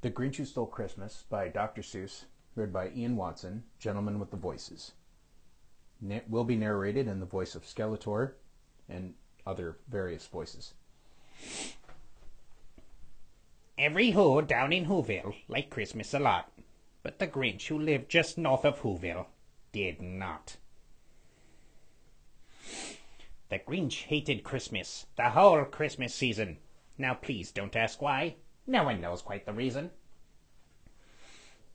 The Grinch Who Stole Christmas by Dr. Seuss, read by Ian Watson, Gentleman with the Voices. Will be narrated in the voice of Skeletor and other various voices. Every Who down in Whoville liked Christmas a lot, but the Grinch who lived just north of Whoville did not. The Grinch hated Christmas, the whole Christmas season. Now please don't ask why. No one knows quite the reason.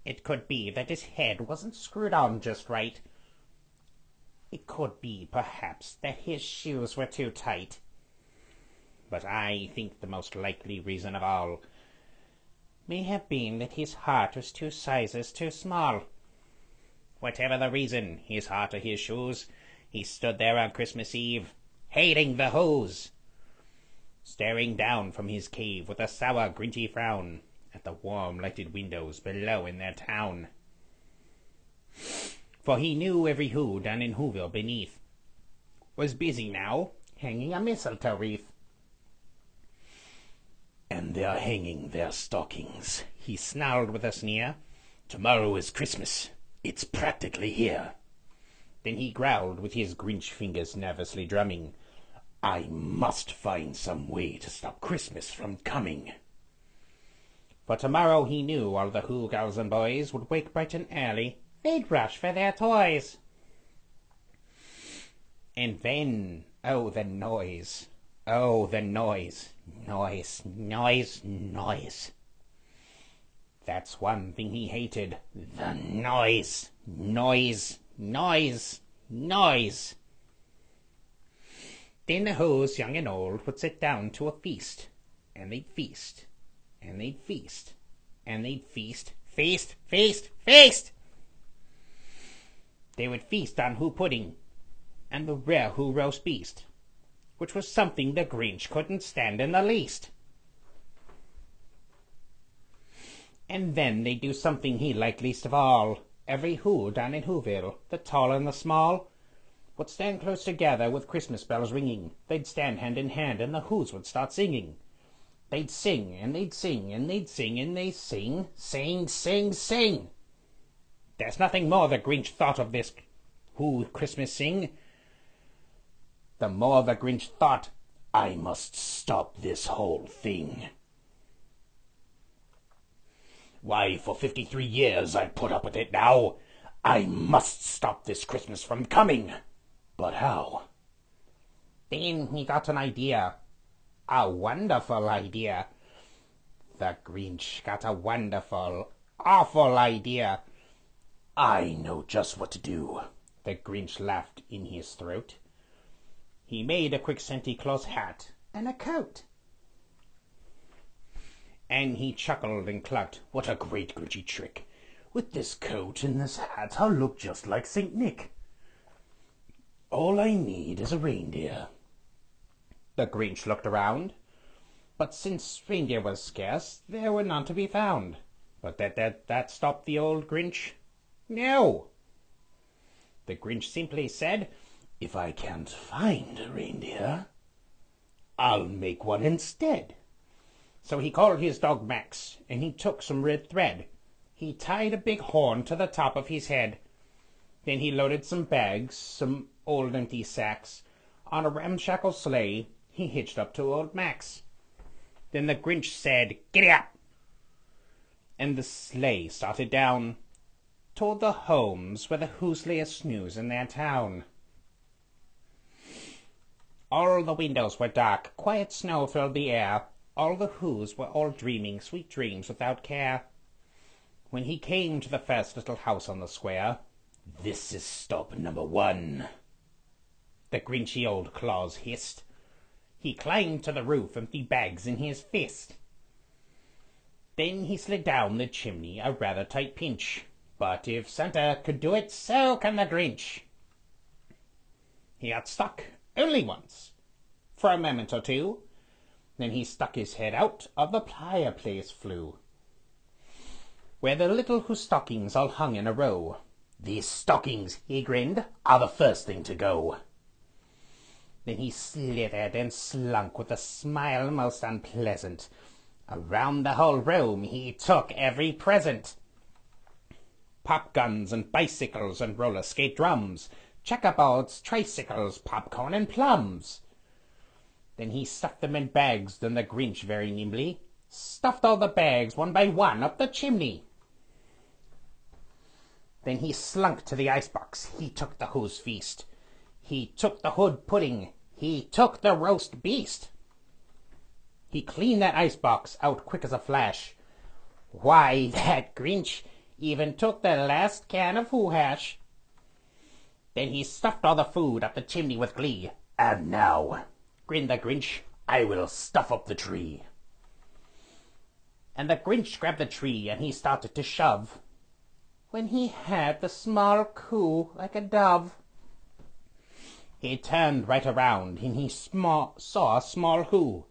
It could be that his head wasn't screwed on just right. It could be, perhaps, that his shoes were too tight. But I think the most likely reason of all may have been that his heart was 2 sizes too small. Whatever the reason, his heart or his shoes, he stood there on Christmas Eve, hating the Whos, staring down from his cave with a sour, grinchy frown at the warm, lighted windows below in their town. For he knew every Who down in Whoville beneath was busy now, hanging a mistletoe wreath. "And they're hanging their stockings," he snarled with a sneer. "Tomorrow is Christmas. It's practically here." Then he growled with his Grinch fingers nervously drumming, "I must find some way to stop Christmas from coming." For tomorrow he knew all the Who girls and boys would wake bright and early. They'd rush for their toys. And then, oh, the noise. Oh, the noise. Noise, noise, noise. That's one thing he hated. The noise. Noise, noise, noise. Then the Whos, young and old, would sit down to a feast. And they'd feast. And they'd feast. And they'd feast. Feast, feast, feast! They would feast on Who pudding and the rare Who roast beast, which was something the Grinch couldn't stand in the least. And then they'd do something he liked least of all. Every Who down in Whoville, the tall and the small, would stand close together with Christmas bells ringing. They'd stand hand in hand and the Whos would start singing. They'd sing and they'd sing and they'd sing and they'd sing, sing, sing, sing. There's nothing more the Grinch thought of this Who Christmas sing. The more the Grinch thought, I must stop this whole thing. Why, for 53 years I've put up with it now. I must stop this Christmas from coming. But how? Then he got an idea. A wonderful idea. The Grinch got a wonderful, awful idea. I know just what to do. The Grinch laughed in his throat. He made a quick Santa Claus hat and a coat. And he chuckled and clucked, "What a great Grinchy trick! With this coat and this hat I'll look just like Saint Nick. All I need is a reindeer." The Grinch looked around, but since reindeer was scarce, there were none to be found. But that stopped the old Grinch? No. The Grinch simply said, "If I can't find a reindeer, I'll make one instead." So he called his dog Max, and he took some red thread. He tied a big horn to the top of his head. Then he loaded some bags, some old empty sacks, on a ramshackle sleigh he hitched up to old Max. Then the Grinch said, "Giddy up!" And the sleigh started down toward the homes where the Whos lay a-snooze in their town. All the windows were dark, quiet snow filled the air. All the Whos were all dreaming sweet dreams without care. When he came to the first little house on the square, "This is stop number 1. The Grinchy old Claus hissed. He climbed to the roof, empty bags in his fist. Then he slid down the chimney, a rather tight pinch. But if Santa could do it, so can the Grinch. He got stuck only once, for a moment or two. Then he stuck his head out of the fireplace flue, where the little Who stockings all hung in a row. "These stockings," he grinned, "are the first thing to go." Then he slithered and slunk with a smile most unpleasant. Around the whole room he took every present. Pop guns and bicycles and roller skate drums, checkerboards, tricycles, popcorn and plums. Then he stuffed them in bags, then the Grinch very nimbly stuffed all the bags one by one up the chimney. Then he slunk to the icebox, he took the Who's feast. He took the hood pudding, he took the roast beast. He cleaned that icebox out quick as a flash. Why, that Grinch even took the last can of Who hash. Then he stuffed all the food up the chimney with glee. And now, grinned the Grinch, I will stuff up the tree. And the Grinch grabbed the tree and he started to shove, when he had the small coo like a dove. He turned right around and he saw a small Who,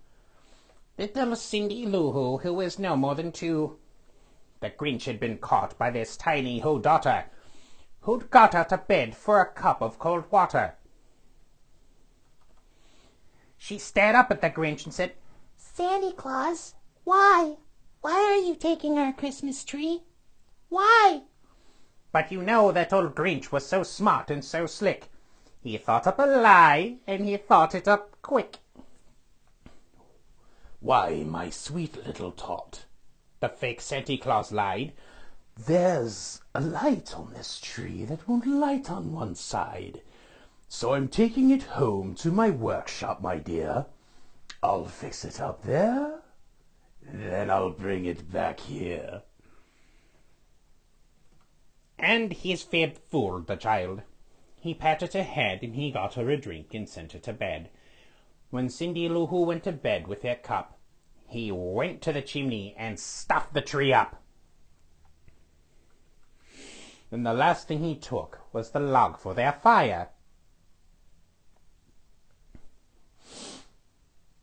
little Cindy Lou Who, who is no more than 2. The Grinch had been caught by this tiny Who daughter, who'd got out of bed for a cup of cold water. She stared up at the Grinch and said, Santa Claus, why? Why are you taking our Christmas tree? Why? But you know that old Grinch was so smart and so slick. He thought up a lie, and he thought it up quick. Why, my sweet little tot, the fake Santa Claus lied, there's a light on this tree that won't light on one side. So I'm taking it home to my workshop, my dear. I'll fix it up there, then I'll bring it back here. And his fib fooled the child. He patted her head and he got her a drink and sent her to bed. When Cindy Lou Who went to bed with her cup, he went to the chimney and stuffed the tree up. Then the last thing he took was the log for their fire.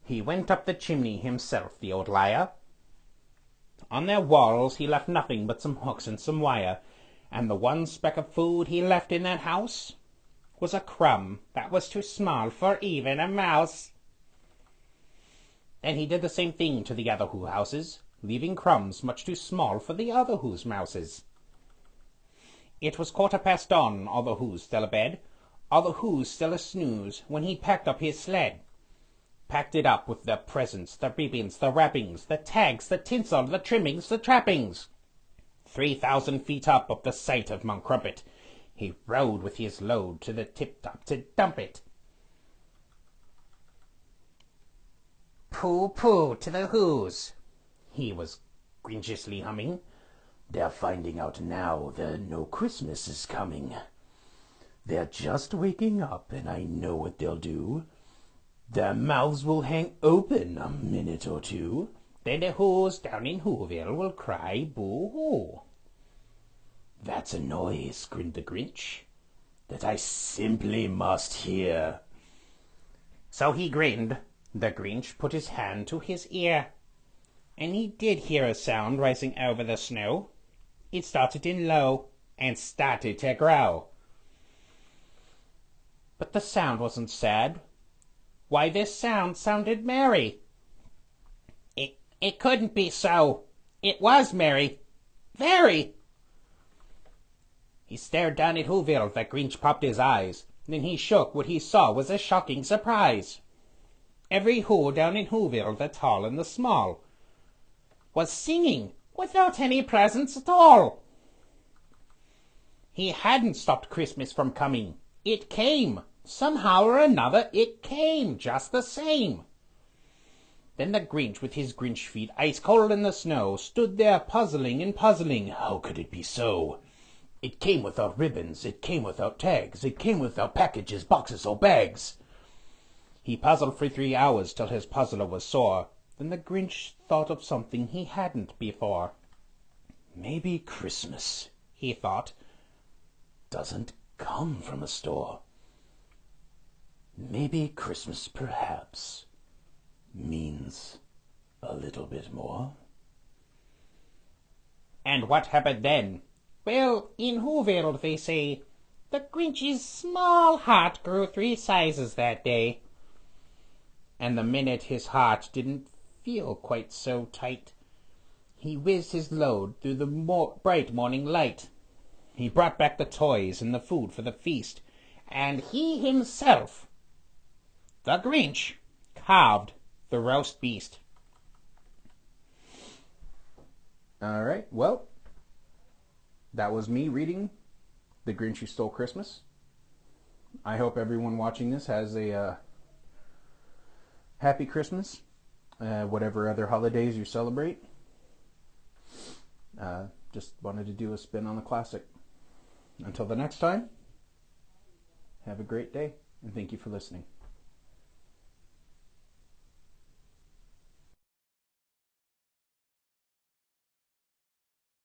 He went up the chimney himself, the old liar. On their walls he left nothing but some hooks and some wire, and the one speck of food he left in that house was a crumb that was too small for even a mouse. And he did the same thing to the other Who houses, leaving crumbs much too small for the other Who's mouses. It was 1:15, all the Who's still abed, all the Who's still a snooze, when he packed up his sled. Packed it up with the presents, the ribbons, the wrappings, the tags, the tinsel, the trimmings, the trappings. 3,000 feet up the sight of Mount Crumpet, he rode with his load to the tip-top to dump it. Pooh-pooh to the Who's, he was grinchiously humming. They're finding out now that no Christmas is coming. They're just waking up, and I know what they'll do. Their mouths will hang open a minute or two. Then the Who's down in Whoville will cry boo-hoo. That's a noise, grinned the Grinch, that I simply must hear. So he grinned. The Grinch put his hand to his ear, and he did hear a sound rising over the snow. It started in low and started to grow. But the sound wasn't sad. Why, this sound sounded merry. It couldn't be so. It was merry. Very. He stared down at Whoville. The Grinch popped his eyes. Then he shook. What he saw was a shocking surprise. Every Who down in Whoville, the tall and the small, was singing without any presents at all. He hadn't stopped Christmas from coming. It came. Somehow or another, it came just the same. Then the Grinch, with his Grinch feet ice cold in the snow, stood there puzzling and puzzling. How could it be so? It came without ribbons, it came without tags, it came without packages, boxes, or bags. He puzzled for 3 hours till his puzzler was sore. Then the Grinch thought of something he hadn't before. Maybe Christmas, he thought, doesn't come from a store. Maybe Christmas, perhaps, means a little bit more. And what happened then? Well, in Whoville, they say, the Grinch's small heart grew 3 sizes that day. And the minute his heart didn't feel quite so tight. He whizzed his load through the bright morning light. He brought back the toys and the food for the feast, and he himself, the Grinch, carved the roast beast. All right, well, that was me reading The Grinch Who Stole Christmas. I hope everyone watching this has a happy Christmas, whatever other holidays you celebrate. Just wanted to do a spin on the classic. Until the next time, have a great day, and thank you for listening.